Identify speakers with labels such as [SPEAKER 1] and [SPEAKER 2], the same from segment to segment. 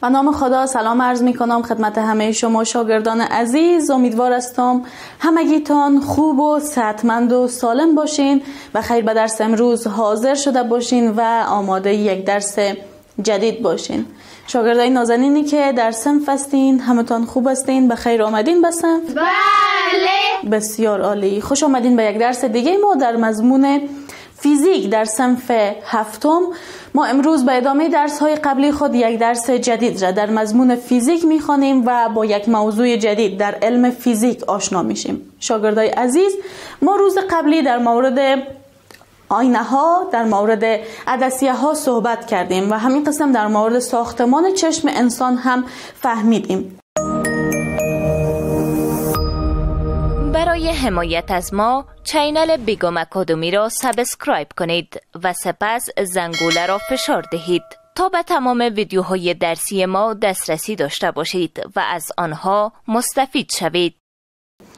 [SPEAKER 1] به نام خدا سلام عرض می کنم خدمت همه شما شاگردان عزیز. امیدوار هستم همگیتان خوب و صحتمند و سالم باشین و خیر به درس امروز حاضر شده باشین و آماده یک درس جدید باشین. شاگردای نازنینی که در صنف هستین همتان خوب هستین؟ به خیر آمدین به صنف؟
[SPEAKER 2] بله.
[SPEAKER 1] بسیار عالی. خوش آمدین به یک درس دیگه. ما در مضمون فیزیک در صنف هفتم. ما امروز به ادامه درس های قبلی خود یک درس جدید را در مضمون فیزیک میخوانیم و با یک موضوع جدید در علم فیزیک آشنا میشیم. شاگردای عزیز، ما روز قبلی در مورد آینه ها، در مورد عدسیه ها صحبت کردیم و همین قسم در مورد ساختمان چشم انسان هم فهمیدیم.
[SPEAKER 3] برای حمایت از ما چینل بیگم اکادمی را سابسکرایب کنید و سپس زنگوله را فشار دهید تا به تمام ویدیوهای درسی ما دسترسی داشته باشید و از آنها مستفید شوید.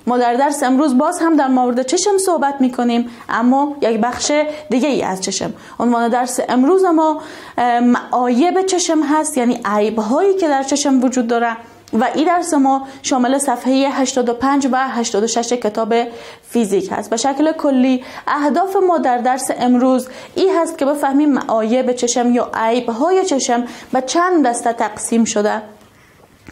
[SPEAKER 1] ما در درس امروز باز هم در مورد چشم صحبت میکنیم، اما یک بخش دیگه ای از چشم. عنوان درس امروز ما معایب چشم هست، یعنی عیب هایی که در چشم وجود داره و این درس ما شامل صفحه 85 و 86 کتاب فیزیک هست. به شکل کلی اهداف ما در درس امروز این هست که بفهمیم معایب چشم یا عیب های چشم به چند دسته تقسیم شده،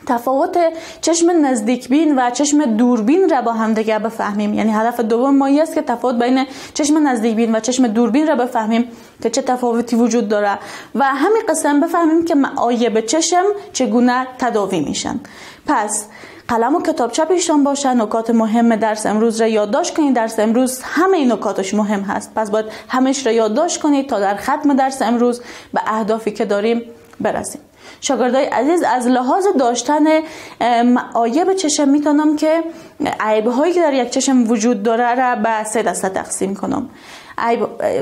[SPEAKER 1] تفاوت چشم نزدیکبین و چشم دوربین را با هم دیگه بفهمیم. یعنی هدف دوم ما است که تفاوت بین چشم نزدیکبین و چشم دوربین را بفهمیم که چه تفاوتی وجود داره و همین قسم بفهمیم که معایب چشم چگونه تداوی میشن. پس قلم و کتابچه پیشتان باشه، نکات مهم درس امروز را یادداشت کنید. درس امروز همه نکاتش مهم هست، پس باید همش را یادداشت کنید تا در ختم درس امروز به اهدافی که داریم برسیم. شاگردای عزیز، از لحاظ داشتن معایب چشم میتونم که عیب‌هایی که در یک چشم وجود داره را به 3 دسته تقسیم کنم.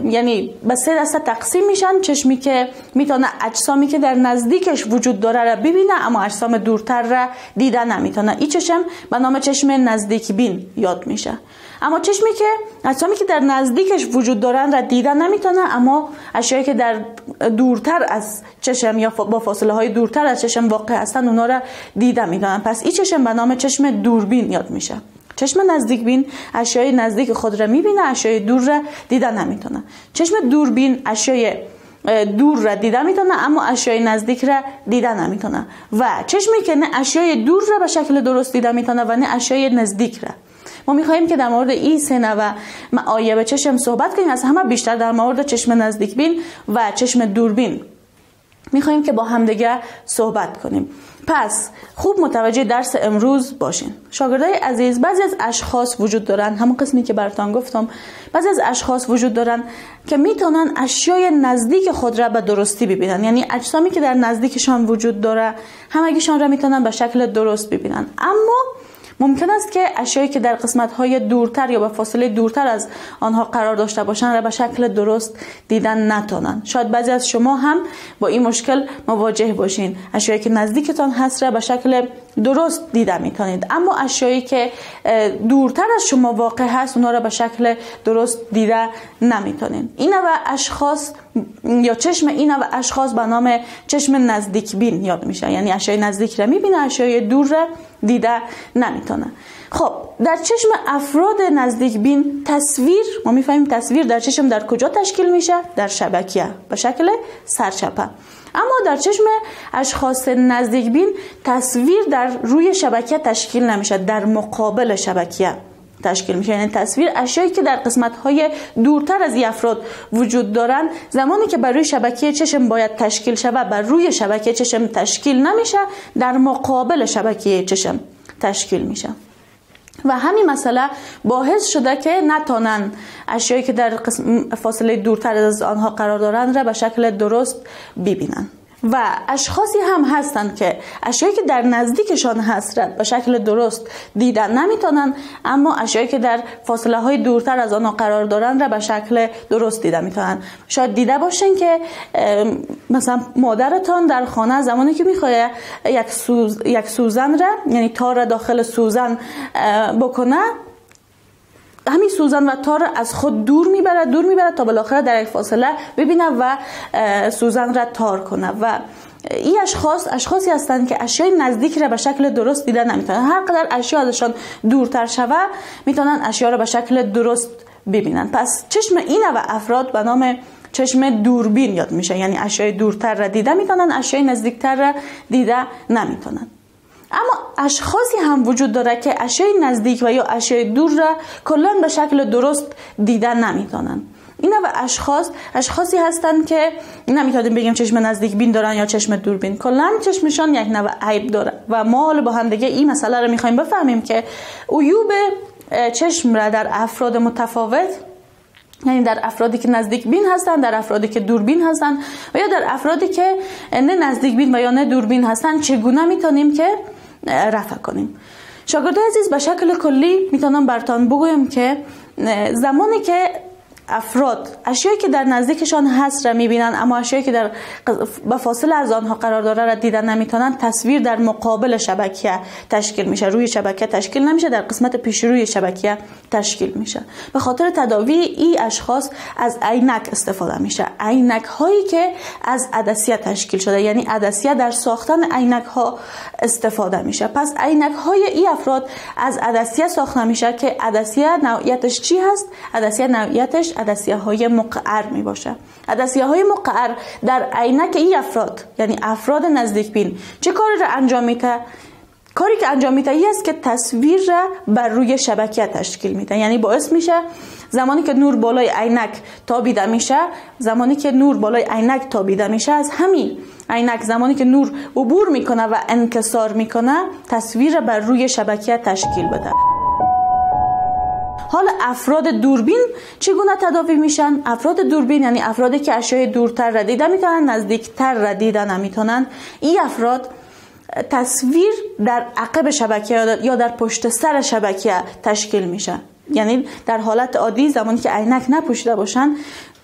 [SPEAKER 1] یعنی به 3 دسته تقسیم میشن. چشمی که میتونه اجسامی که در نزدیکش وجود داره را ببینه اما اجسام دورتر را دیده نمیتونه، این چشم به نام چشم نزدیک بین یاد میشه. اما چشمی که اجسامی که در نزدیکش وجود دارن را دیده نمیتونه اما اشیایی که در دورتر از چشم یا با فاصله های دورتر از چشم واقع هستن اونا را دیده میتونن، پس این چشم به نام چشم دوربین یاد میشه. چشم نزدیک بین اشیای نزدیک خود را میبینه، اشیای دور را دیده نمیتونه. چشم دوربین اشیای دور را دیده میتونه اما اشیای نزدیک را دیده نمیتونه و چشمی که نه اشیای دور را به شکل درست دیده میتونه و نه اشیای نزدیک را. ما میخواییم که در مورد این 3 نوع معایب چشم صحبت کنیم، از همه بیشتر در مورد چشم نزدیک بین و چشم دوربین میخواییم که با همدیگه صحبت کنیم. پس خوب متوجه درس امروز باشین. شاگردای عزیز، بعضی از اشخاص وجود دارن، همون قسمی که براتون گفتم، بعضی از اشخاص وجود دارن که میتونن اشیای نزدیک خود را به درستی ببینن، یعنی اجسامی که در نزدیکشان وجود داره همگیشان را میتونن به شکل درست ببینن، اما ممکن است که اشیایی که در قسمت‌های دورتر یا به فاصله دورتر از آنها قرار داشته باشند را به شکل درست دیدن نتونن. شاید بعضی از شما هم با این مشکل مواجه باشین. اشیایی که نزدیکتان هست را به شکل درست دیده میتونید اما اشیایی که دورتر از شما واقع هست اونها را به شکل درست دیده نمیتونین. این نوع اشخاص یا چشم این نوع اشخاص به نام چشم نزدیک بین یاد میشه، یعنی اشیای نزدیک را میبینه، اشیای دور را دیده نمیتونه. خب در چشم افراد نزدیک بین تصویر، ما میفهمیم تصویر در چشم در کجا تشکیل میشه؟ در شبکیه به شکل سرچپه. اما در چشم اشخاص نزدیک بین تصویر در روی شبکیه تشکیل نمیشه، در مقابل شبکیه تشکیل میشه. یعنی تصویر اشیایی که در قسمت‌های دورتر از این افراد وجود دارن زمانی که بر روی شبکیه چشم باید تشکیل شود بر روی شبکیه چشم تشکیل نمیشه، در مقابل شبکیه چشم تشکیل میشه و همین مسئله باعث شده که نتونن اشیایی که در فاصله دورتر از آنها قرار دارند را به شکل درست ببینن. و اشخاصی هم هستند که اشیایی که در نزدیکشان هست به شکل درست دیدن نمیتونن اما اشیایی که در فاصله های دورتر از آنها قرار دارند را به شکل درست دیده میتونن. شاید دیده باشین که مثلا مادرتان در خانه زمانی که میخواد یک سوزن را، یعنی تار را داخل سوزن بکنه، همین سوزن و تار از خود دور میبره تا بالاخره در یک فاصله ببینه و سوزن را تار کنه و این اشخاصی هستند که اشیای نزدیک را به شکل درست دیده نمیتونن. هر قدر اشیا ازشان دورتر شوه میتونن اشیا را به شکل درست ببینن. پس چشم این و افراد به نام چشم دوربین یاد میشه، یعنی اشیای دورتر را دیده میتونن، اشیای نزدیکتر را دیده نمیتونن. اما اشخاصی هم وجود داره که اشیای نزدیک و یا اشیای دور را کلا به شکل درست دیده نمیتونن. اینا و اشخاصی هستند که نمیتونیم بگیم چشم نزدیک بین دارن یا چشم دوربین، کلا چشمشان یک نوع عیب داره و ما با هم دیگه این مسئله رو میخوایم بفهمیم که عیوب چشم را در افراد متفاوت، یعنی در افرادی که نزدیک بین هستند، در افرادی که دوربین هستند و یا در افرادی که نه نزدیک بین و یا نه دوربین هستند، چگونه میتونیم که رفع کنیم. شاگردای عزیز، به شکل کلی میتونم براتون بگویم که زمانی که افراد اشیایی که در نزدیکشان هست را میبینن اما اشیایی که در به فاصله از آنها قرار داره را دیدن نمیتونن، تصویر در مقابل شبکیه تشکیل میشه، روی شبکیه تشکیل نمیشه، در قسمت پیشروی شبکیه تشکیل میشه. به خاطر تداوی این اشخاص از عینک استفاده میشه، عینک هایی که از عدسیه تشکیل شده، یعنی عدسیه در ساختن عینک ها استفاده میشه. پس عینک های این افراد از عدسیه ساخته میشه که عدسیه نوعیتش چی هست؟ عدسیه نوعیتش عدسیه های مقعر می باشه. عدسیه های مقعر در عینک این افراد، یعنی افراد نزدیک بین، چه کاری را انجام میده؟ کاری که انجام میده این است که تصویر را بر روی شبکیه تشکیل میده، یعنی باعث میشه زمانی که نور بالای عینک تابیده میشه، از همین عینک زمانی که نور عبور میکنه و انکسار میکنه، تصویر را بر روی شبکیه تشکیل بده. حالا افراد دوربین چگونه تداوی میشن؟ افراد دوربین یعنی افرادی که اشیای دورتر را دیده میتونن، نزدیکتر را دیده نمیتونن. این افراد تصویر در عقب شبکیه یا در پشت سر شبکیه تشکیل میشه، یعنی در حالت عادی زمانی که عینک نپوشیده باشن،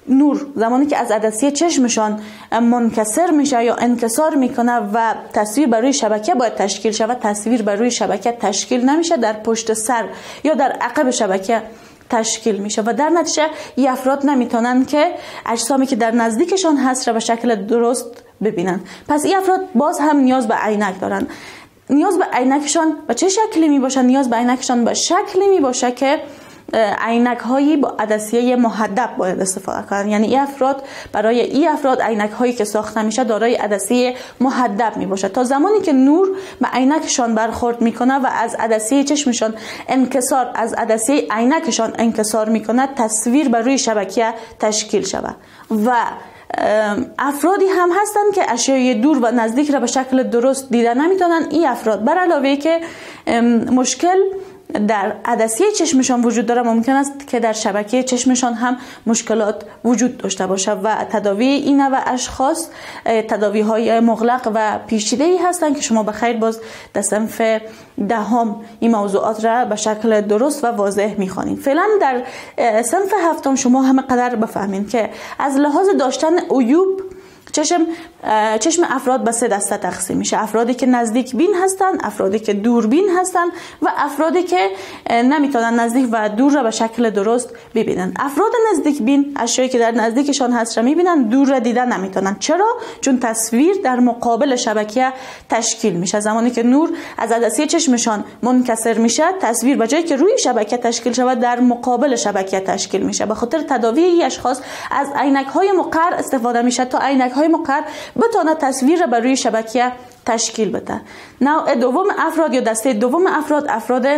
[SPEAKER 1] نور زمانی که از عدسیه چشمشان منکسر میشه یا انکسار میکنه و تصویر بر روی شبکیه باید تشکیل شود، تصویر بر روی شبکیه تشکیل نمیشه، در پشت سر یا در عقب شبکیه تشکیل میشه و در نتیجه این افراد نمیتونن که اجسامی که در نزدیکشان هست را به شکل درست ببینن. پس این افراد باز هم نیاز به عینک دارن. نیاز به عینکشان به چه شکلی میباشه؟ نیاز به عینکشان به شکلی میباشه که عینک هایی با عدسیه محدب باید استفاده کنن، یعنی برای این افراد عینک هایی که ساخته میشه دارای عدسیه محدب می باشه تا زمانی که نور به عینکشان برخورد میکنه و از عدسیه چشمشان از عدسیه عینکشان انکسار میکنه، تصویر بر روی شبکیه تشکیل شود. و افرادی هم هستن که اشیای دور و نزدیک را به شکل درست دیده نمیتونن. این افراد بر علاوه که مشکل در عدسیه چشمشان وجود داره، ممکن است که در شبکه چشمشان هم مشکلات وجود داشته باشه و تداوی این نوع اشخاص تداوی های مغلق و پیچیده ای هستند که شما بخیر باز در صنف 10 این موضوعات را به شکل درست و واضح میخوانید. فعلا در صنف 7 شما هم قدر بفهمید که از لحاظ داشتن عیوب چشم افراد به 3 دسته تقسیم میشه: افرادی که نزدیک بین هستند، افرادی که دوربین هستند و افرادی که نمیتونن نزدیک و دور را به شکل درست ببینن. افراد نزدیک بین اشیایی که در نزدیکشان هست را میبینن، دور را دیدن نمیتونن. چرا؟ چون تصویر در مقابل شبکیه تشکیل میشه. زمانی که نور از عدسیه چشمشان منکسر میشه، تصویر به جای که روی شبکیه تشکیل شود در مقابل شبکیه تشکیل میشه. به خاطر تداوی این اشخاص از عینک های مقعر استفاده میشه تا عینک های مقعر بتونه تصویر را بر روی شبکیه تشکیل بده. نوع دوم افراد یا دسته دوم افراد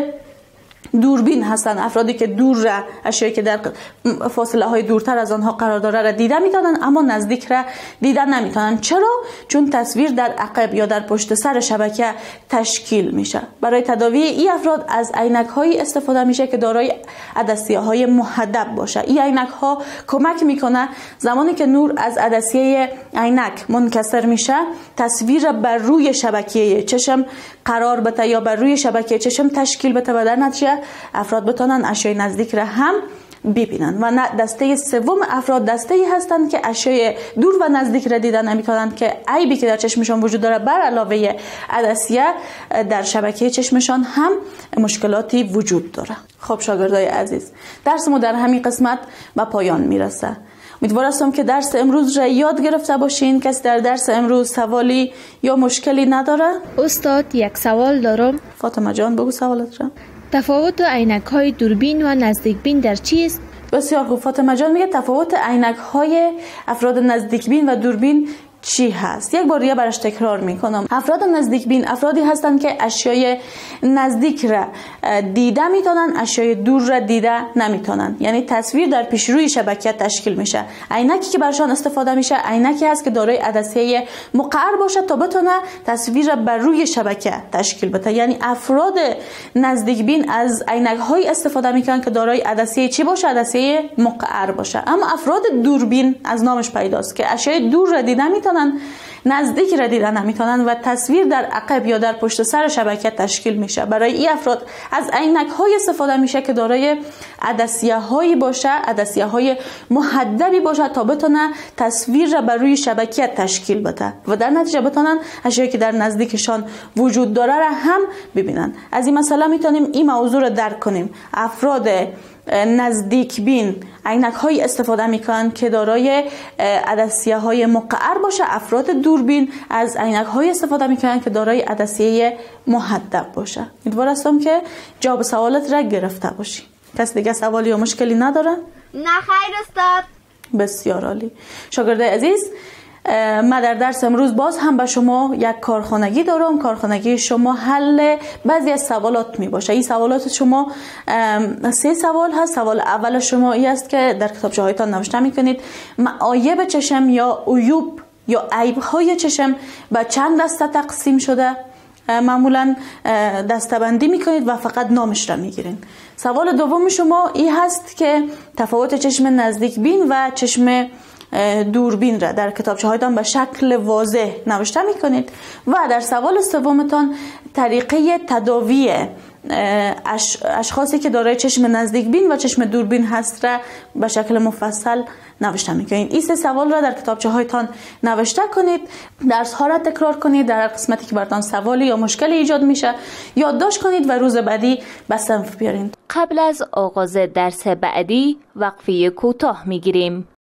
[SPEAKER 1] دوربین هستند. افرادی که دور را، اشیایی که در فاصله های دورتر از آنها قرار داره را دیده میتونن اما نزدیک را دیده نمیتونن. چرا؟ چون تصویر در عقب یا در پشت سر شبکه تشکیل میشه. برای تداوی این افراد از عینک هایی استفاده میشه که دارای عدسیه های محدب باشه. این عینک ها کمک میکنه زمانی که نور از عدسیه عینک منکسر میشه، تصویر بر روی شبکیه چشم قرار بده یا بر روی شبکیه چشم تشکیل بده و در نتیجه افراد بتونن اشیای نزدیک را هم ببینن. و دسته سوم افراد دسته‌ای هستند که اشیای دور و نزدیک را دیدن نمی‌تونن که عیبی که در چشمشون وجود داره بر علاوه عدسیه در شبکه چشمشان هم مشکلاتی وجود داره. خب شاگردای عزیز، درس ما در همین قسمت به پایان میرسه. امیدوار هستم که درس امروز را یاد گرفته باشین. کسی در درس امروز سوالی یا مشکلی نداره؟
[SPEAKER 4] استاد یک سوال دارم.
[SPEAKER 1] فاطمه جان بگو سوالت را.
[SPEAKER 4] تفاوت عینک های دوربین و نزدیک بین در چیست؟
[SPEAKER 1] بسیار خوب. فاطمه جان میگه تفاوت عینک های افراد نزدیک بین و دوربین چی هست؟ یک بار دیگه برش تکرار میکنم. افراد نزدیک بین افرادی هستند که اشیای نزدیک را دیده میتونن، اشیای دور را دیده نمیتونن. یعنی تصویر در پیش روی شبکه تشکیل میشه. عینکی که برشان استفاده میشه عینکی هست که دارای عدسه مقعر باشه تا بتونه تصویر را بر روی شبکه تشکیل بده. یعنی افراد نزدیک بین از عینک های استفاده میکنن که دارای عدسه چی باشه؟ عدسه مقعر باشه. اما افراد دوربین از نامش پیداست که اشیای دور را دیده میتونن، نزدیک را دیدن نمیتونن و تصویر در عقب یا در پشت سر شبکه تشکیل میشه. برای این افراد از عینک های استفاده میشه که دارای عدسیه هایی باشه، عدسیه های محدبی باشه تا بتونه تصویر را بر روی شبکه تشکیل بده و در نتیجه بتونن اشیایی که در نزدیکشان وجود داره را هم ببینن. از این مسئله میتونیم این موضوع را درک کنیم. افراد نزدیک بین عینک های استفاده میکنن که دارای عدسیه های مقعر باشه. افراد دوربین از عینک های استفاده میکنن که دارای عدسیه محدب باشه. امیدوار هستم که جواب سوالت را گرفته باشی. کس دیگه سوالی یا مشکلی نداره؟
[SPEAKER 2] نه خیر استاد.
[SPEAKER 1] بسیار عالی. شاگرده عزیز، من در درس امروز باز هم به شما یک کارخانگی دارم. کارخانگی شما حل بعضی از سوالات می باشه. این سوالات شما 3 سوال هست. سوال اول شما این است که در کتابچه هایتان نوشته می کنید معایب چشم یا عیوب یا عیب های چشم به چند دسته تقسیم شده. معمولا دسته‌بندی میکنید و فقط نامش را میگیرین. سوال دوم شما این هست که تفاوت چشم نزدیک بین و چشم دوربین را در کتابچه هایتان به شکل واضح نوشته میکنید و در سوال سومتان طریقه تداوی اشخاصی که دارای چشم نزدیک بین و چشم دوربین هست را به شکل مفصل نوشته میکنید. این 3 سوال را در کتابچه هایتان نوشته کنید، درس ها را تکرار کنید، در هر قسمتی که براتون سوالی یا مشکلی ایجاد میشه یادداشت کنید و روز بعدی به صنف بیارین.
[SPEAKER 3] قبل از آغاز درس بعدی وقفه کوتاه میگیریم.